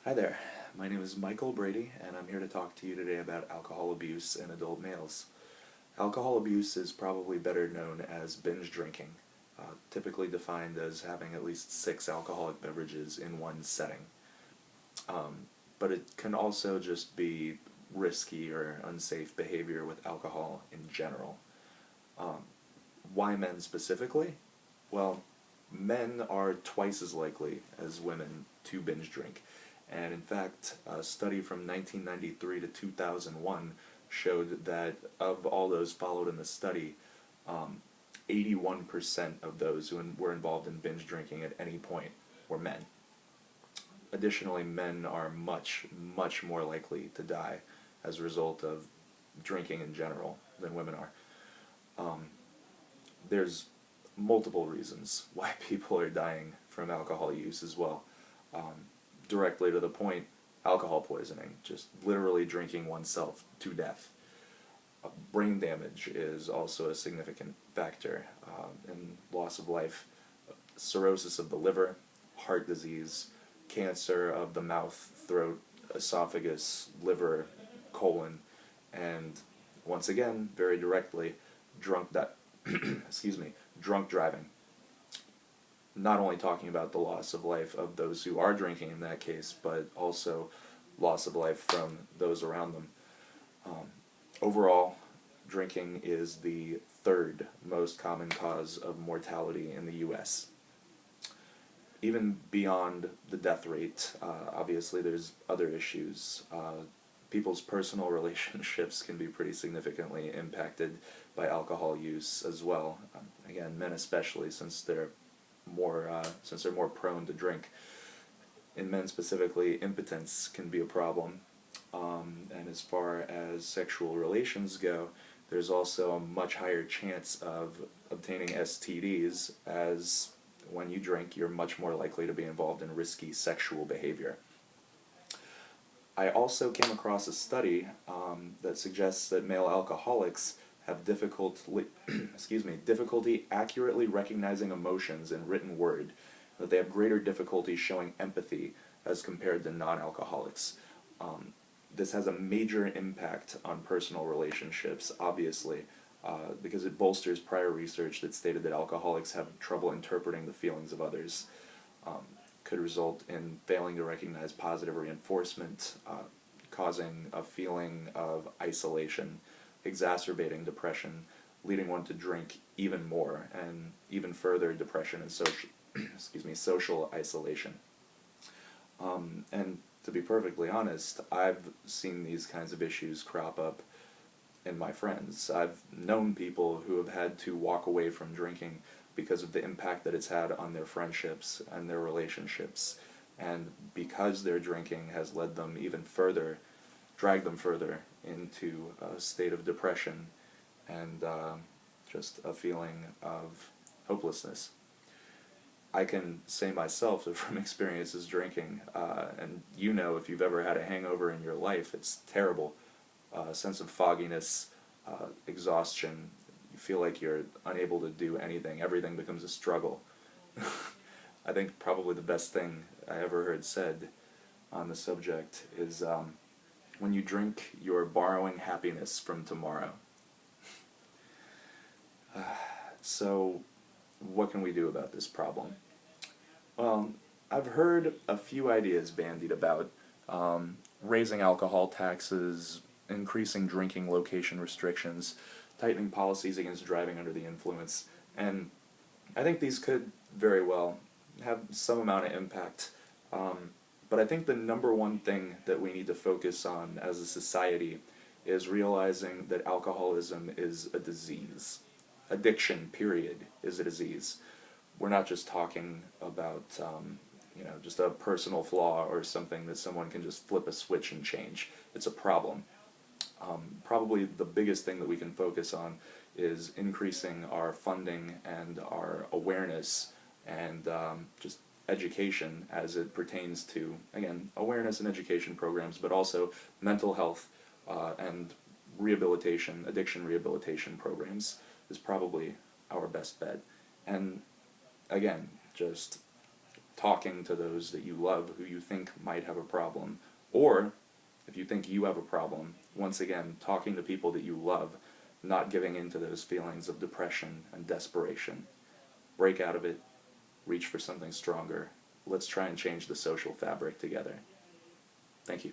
Hi there, my name is Michael Brady, and I'm here to talk to you today about alcohol abuse in adult males. Alcohol abuse is probably better known as binge drinking, typically defined as having at least 6 alcoholic beverages in one setting. But it can also just be risky or unsafe behavior with alcohol in general. Um, why men specifically? Well, men are twice as likely as women to binge drink. And in fact, a study from 1993 to 2001 showed that of all those followed in the study, um, 81% of those who were involved in binge drinking at any point were men. Additionally, men are much, much more likely to die as a result of drinking in general than women are. Um, there's multiple reasons why people are dying from alcohol use as well. Um, Directly to the point, alcohol poisoning, just literally drinking oneself to death. Brain damage is also a significant factor in loss of life. Cirrhosis of the liver, heart disease, cancer of the mouth, throat, esophagus, liver, colon, and once again, very directly, drunk that excuse me, drunk driving. Not only talking about the loss of life of those who are drinking in that case, but also loss of life from those around them. Um, Overall, drinking is the third most common cause of mortality in the U.S. Even beyond the death rate, obviously there's other issues. People's personal relationships can be pretty significantly impacted by alcohol use as well. Again, men especially, since they're more prone to drink. In men specifically, impotence can be a problem. And as far as sexual relations go, there's also a much higher chance of obtaining STDs, as when you drink, you're much more likely to be involved in risky sexual behavior. I also came across a study that suggests that male alcoholics have difficulty accurately recognizing emotions in written word, that they have greater difficulty showing empathy as compared to non-alcoholics. This has a major impact on personal relationships, obviously, because it bolsters prior research that stated that alcoholics have trouble interpreting the feelings of others. Could result in failing to recognize positive reinforcement, causing a feeling of isolation, exacerbating depression, leading one to drink even more, and even further depression and social isolation. And to be perfectly honest, I've seen these kinds of issues crop up in my friends. I've known people who have had to walk away from drinking because of the impact that it's had on their friendships and their relationships, and because their drinking has led them even further, dragged them further into a state of depression and just a feeling of hopelessness. I can say myself that from experiences drinking, and you know if you've ever had a hangover in your life, it's terrible. Sense of fogginess, exhaustion. You feel like you're unable to do anything. Everything becomes a struggle. I think probably the best thing I ever heard said on the subject is, when you drink, you're borrowing happiness from tomorrow. So, what can we do about this problem? Well, I've heard a few ideas bandied about, raising alcohol taxes, increasing drinking location restrictions, tightening policies against driving under the influence, and I think these could very well have some amount of impact. But I think the number one thing that we need to focus on as a society is realizing that alcoholism is a disease. Addiction, period, is a disease. We're not just talking about, just a personal flaw or something that someone can just flip a switch and change. It's a problem. Probably the biggest thing that we can focus on is increasing our funding and our awareness and just education as it pertains to, again, awareness and education programs, but also mental health and rehabilitation, addiction rehabilitation programs is probably our best bet. And again, just talking to those that you love who you think might have a problem, or if you think you have a problem, once again, talking to people that you love, not giving in to those feelings of depression and desperation. Break out of it, reach for something stronger. Let's try and change the social fabric together. Thank you.